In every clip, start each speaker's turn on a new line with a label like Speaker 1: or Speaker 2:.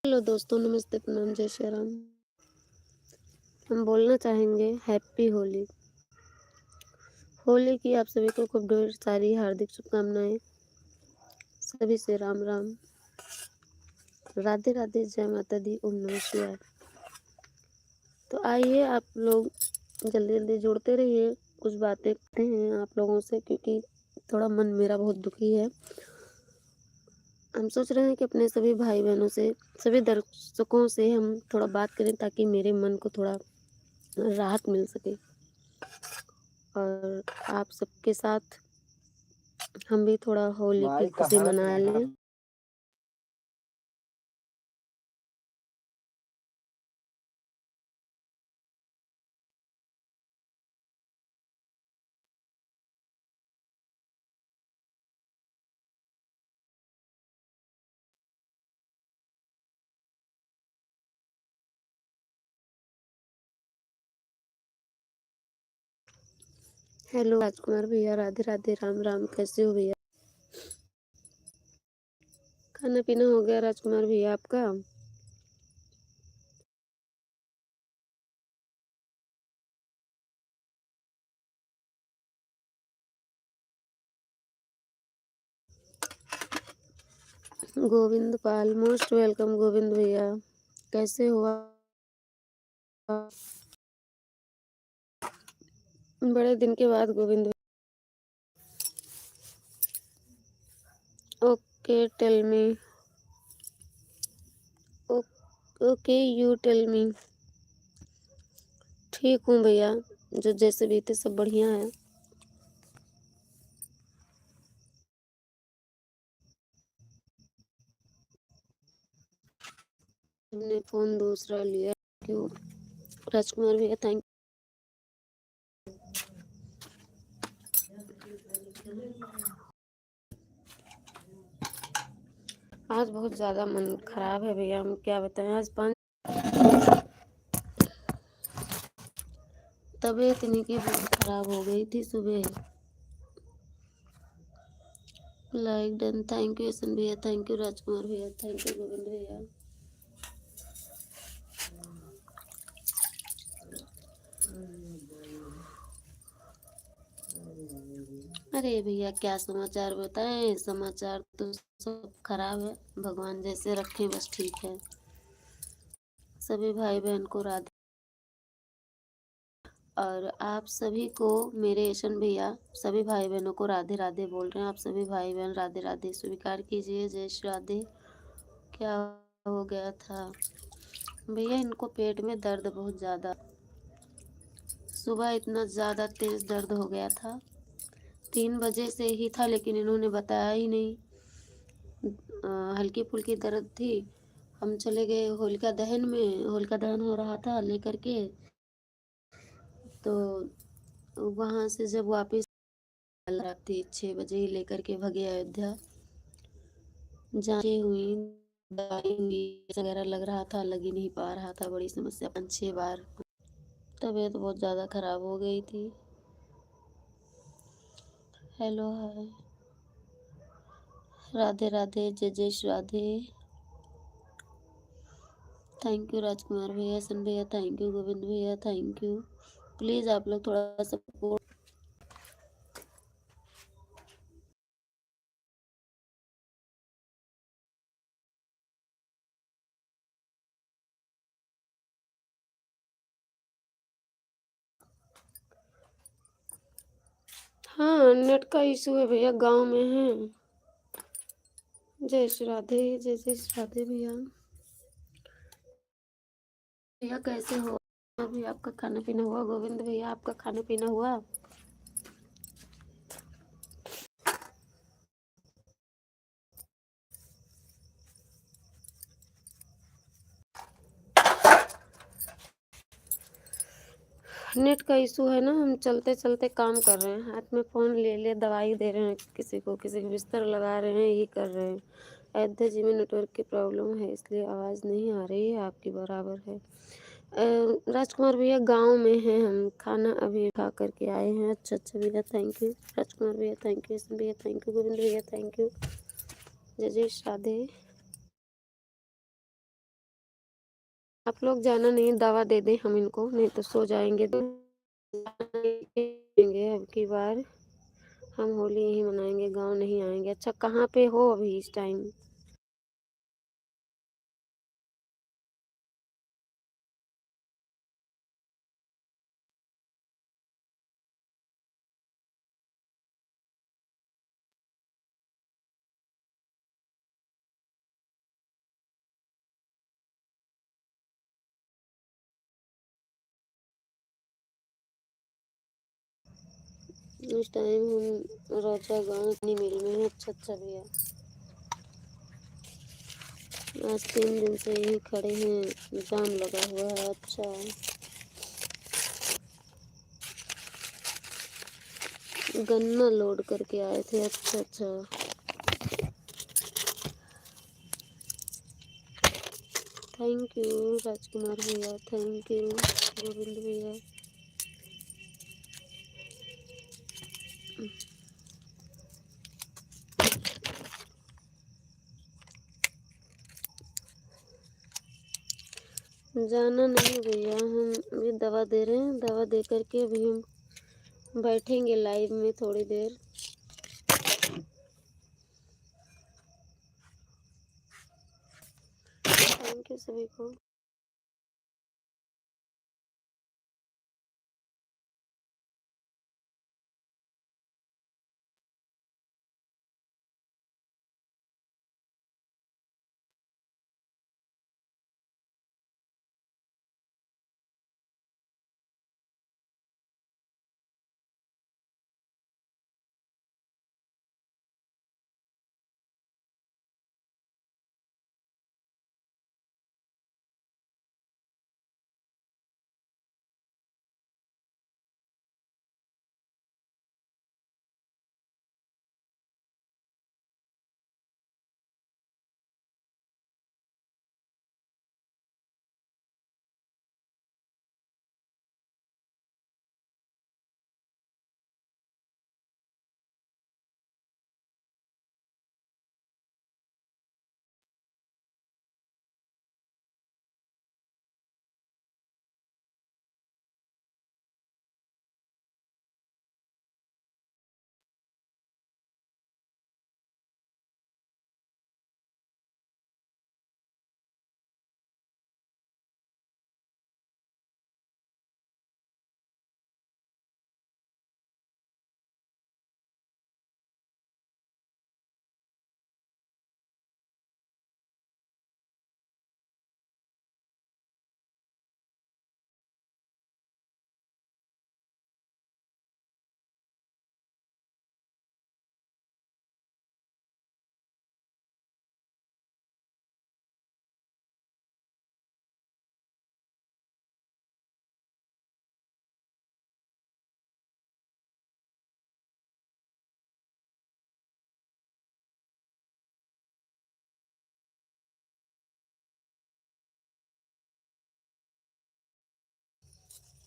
Speaker 1: Hello दोस्तों, नमस्ते, प्रणाम, जय श्री राम। हम बोलना चाहेंगे हैप्पी होली। होली की आप सभी को खूब ढेर सारी हार्दिक शुभकामनाएं। सभी से राम राम, राधे राधे, जय माता दी, ओम नमः शिवाय। तो आइए आप लोग जल्दी जल्दी जुड़ते रहिए, कुछ बातें करते हैं आप लोगों से, क्योंकि थोड़ा मन मेरा बहुत दुखी है। हम सोच रहे हैं कि अपने सभी भाई बहनों से, सभी दर्शकों से हम थोड़ा बात करें, ताकि मेरे मन को थोड़ा राहत मिल सके और आप सबके साथ हम भी थोड़ा होली की खुशी मना लें। हेलो राजकुमार भैया, राधे राधे, राम राम, कैसे हो भैया? खाना पीना हो गया राजकुमार भैया आपका? गोविंद पाल, मोस्ट वेलकम गोविंद भैया, कैसे हो आप? बड़े दिन के बाद Govind. Okay tell me. Okay you tell me. ठीक हूँ भैया, जो जैसे भी थे सब बढ़िया है। हमने फोन दूसरा लिया, क्यों राजकुमार भैया? थैंक। आज बहुत ज़्यादा मन खराब है भैया, हम क्या बताएं। आज 5 तबीयत इन्हीं की बहुत खराब हो गई थी सुबह। लाइक डन, थैंक यू एसन भैया, थैंक यू राजकुमार भैया, थैंक यू गोविंद भैया। अरे भैया क्या समाचार बताएं, समाचार तो सब खराब है। भगवान जैसे रखें बस ठीक है। सभी भाई बहन को राधे, और आप सभी को मेरे यशन भैया, सभी भाई बहनों को राधे राधे बोल रहे हैं। आप सभी भाई बहन राधे राधे स्वीकार कीजिए। जय श्री राधे। क्या हो गया था भैया? इनको पेट में दर्द बहुत ज़्यादा, सुबह इतना ज़्यादा तेज़ दर्द हो गया था। 3 बजे से ही था, लेकिन इन्होंने बताया ही नहीं। हल्की फुल्की दर्द थी। हम चले गए होलिका दहन में, होलिका दहन हो रहा था लेकर के, तो वहाँ से जब वापस रात थी 6 बजे ही लेकर के भगे अयोध्या। जांचें हुई, दवाई हुई, वगैरह लग रहा था, लग ही नहीं पा रहा था। बड़ी समस्या, 5-6 बार तबीयत बहुत ज़्यादा खराब हो गई थी। हेलो हाय, राधे राधे, जय जय श्री राधे। थैंक यू राजकुमार भैया, सन भैया, थैंक यू गोविंद भैया, थैंक यू। प्लीज़ आप लोग थोड़ा सपोर्ट। हाँ, नेट का इशू है भैया, गांव में है। जय श्री राधे, जय जय श्री राधे भैया। भैया कैसे हो अभी? आपका खाना पीना हुआ? गोविंद भैया आपका खाना पीना हुआ? नेट का इशू है ना, हम चलते चलते काम कर रहे हैं, हाथ में फ़ोन ले ले दवाई दे रहे हैं, किसी को बिस्तर लगा रहे हैं, ये कर रहे हैं। अयोध्या जी में नेटवर्क की प्रॉब्लम है, इसलिए आवाज़ नहीं आ रही है आपकी बराबर है। राजकुमार भैया गांव में हैं हम, खाना अभी खा करके आए हैं। अच्छा अच्छा भैया, थैंक यू राजकुमार भैया, थैंक यू भैया, थैंक यू गोविंद भैया, थैंक यू। जय जय श्री राधे। आप लोग जाना नहीं, दवा दे दें हम इनको, नहीं तो सो जाएंगे। तो जाएंगे अब की बार हम होली यहीं मनाएंगे, गांव नहीं आएंगे। अच्छा कहाँ पे हो अभी इस टाइम? इस टाइम हम रौचा गाँव अपनी मिल में हैं। अच्छा अच्छा भैया, आज 3 दिन से यही खड़े हैं, जाम लगा हुआ है। अच्छा गन्ना लोड करके आए थे। अच्छा अच्छा, थैंक यू राजकुमार भैया, थैंक यू गोविंद भैया। जाना नहीं भैया, हम अभी दवा दे रहे हैं, दवा दे करके अभी हम बैठेंगे लाइव में थोड़ी देर। थैंक यू सभी को।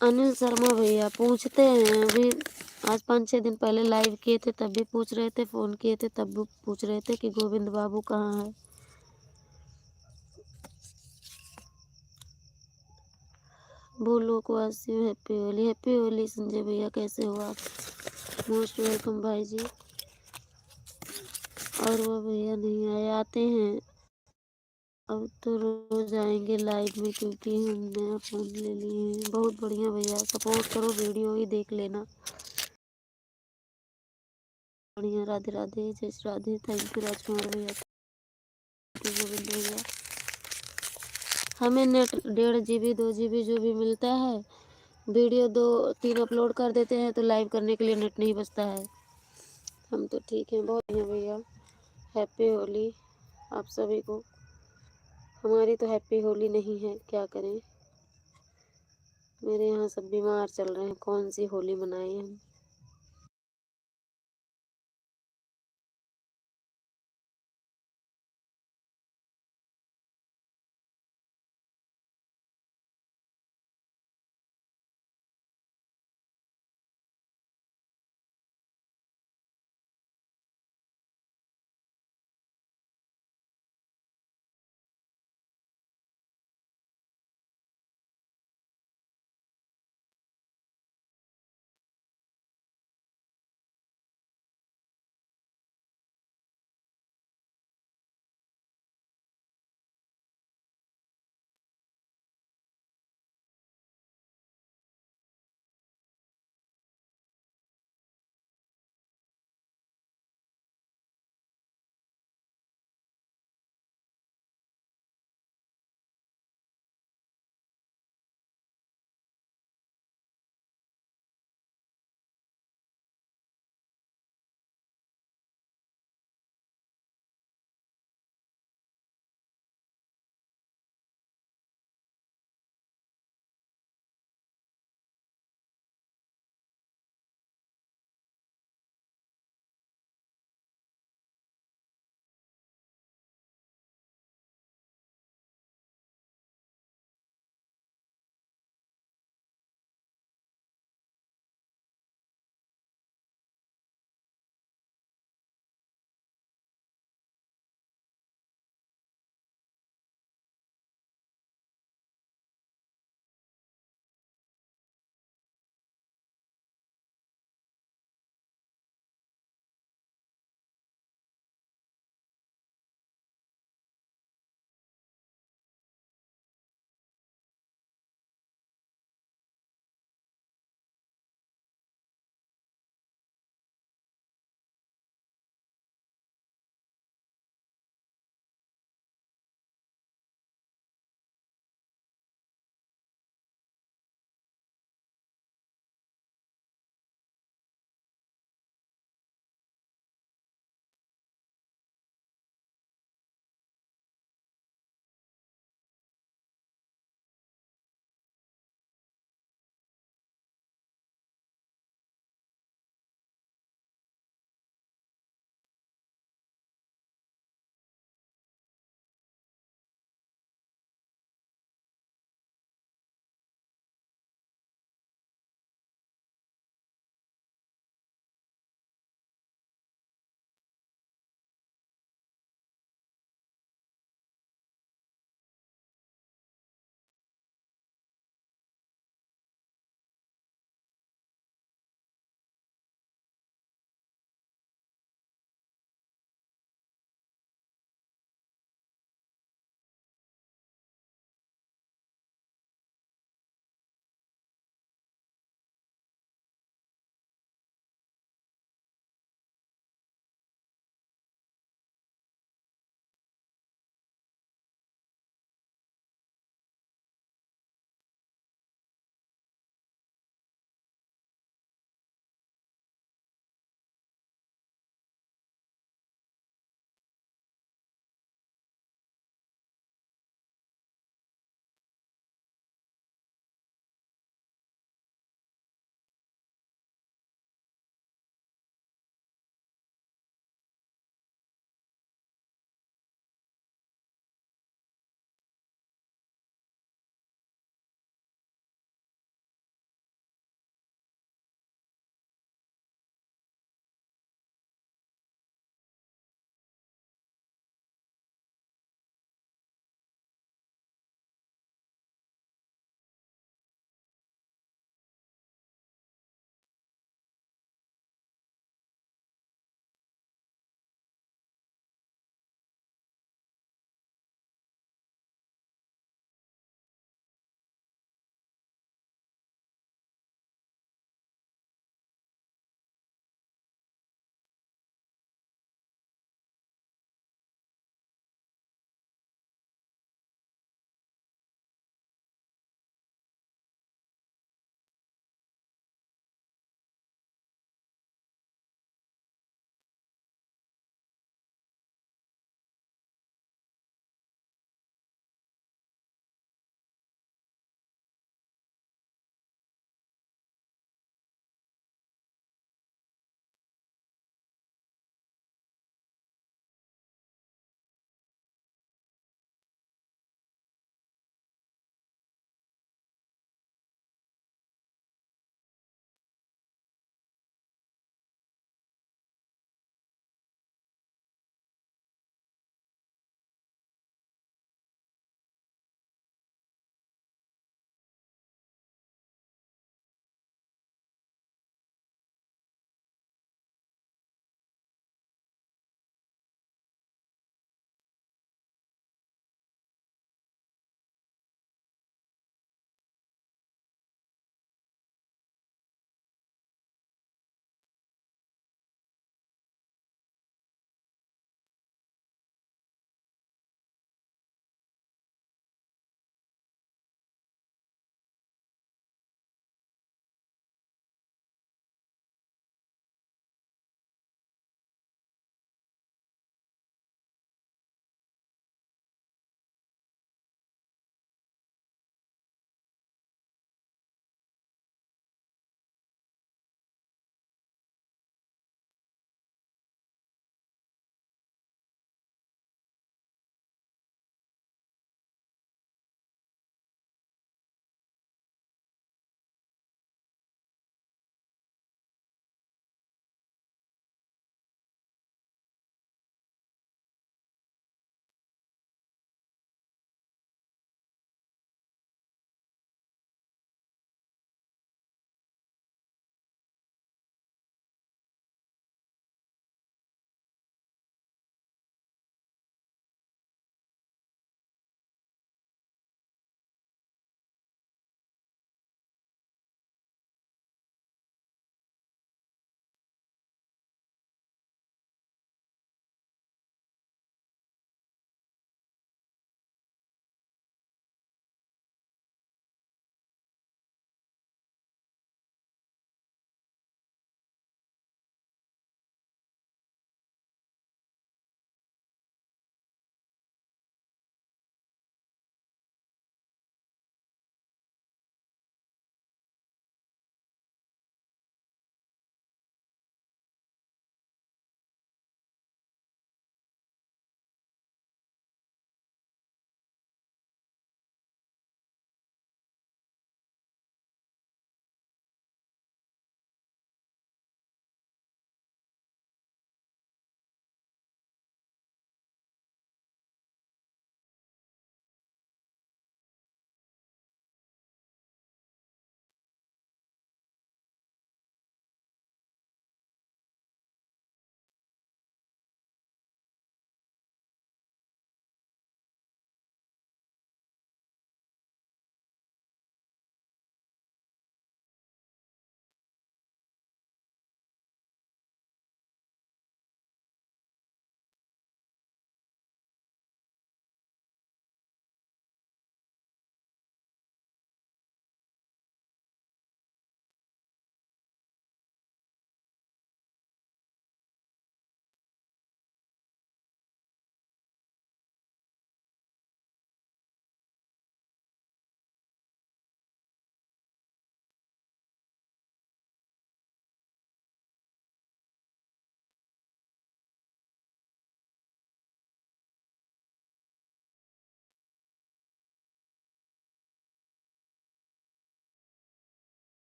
Speaker 1: अनिल शर्मा भैया पूछते हैं अभी, आज 5-6 दिन पहले लाइव किए थे तब भी पूछ रहे थे, फोन किए थे तब भी पूछ रहे थे कि गोविंद बाबू कहाँ है। भूलो को वासी हैप्पी होली, हैप्पी होली संजय भैया, कैसे हो आप? मोस्ट वेलकम भाई जी। और वो भैया नहीं आए, आते हैं अब तो रोज आएंगे लाइव में, क्योंकि हम नया फोन ले लिए हैं। बहुत बढ़िया भैया, सपोर्ट करो, वीडियो ही देख लेना। बढ़िया, राधे राधे, जय श्री राधे। थैंक यू राजकुमार भैया, थैंक यू गोविंद भैया। हमें नेट 1.5 GB 2 GB जो भी मिलता है, वीडियो 2-3 अपलोड कर देते हैं तो लाइव करने के लिए नेट नहीं बचता है। हम तो ठीक हैं, बहुत बढ़िया भैया। हैप्पी होली आप सभी को। हमारी तो हैप्पी होली नहीं है, क्या करें, मेरे यहाँ सब बीमार चल रहे हैं, कौन सी होली मनाएं हम।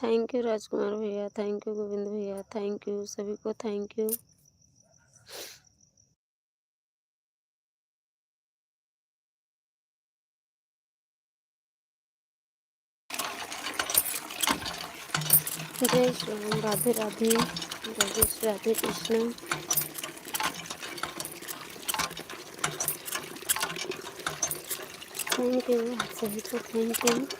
Speaker 1: थैंक यू राजकुमार भैया, थैंक यू गोविंद भैया, थैंक यू सभी को, थैंक यू। जय श्री राम, राधे राधे, जय राधे कृष्ण। थैंक यू सभी को, थैंक यू।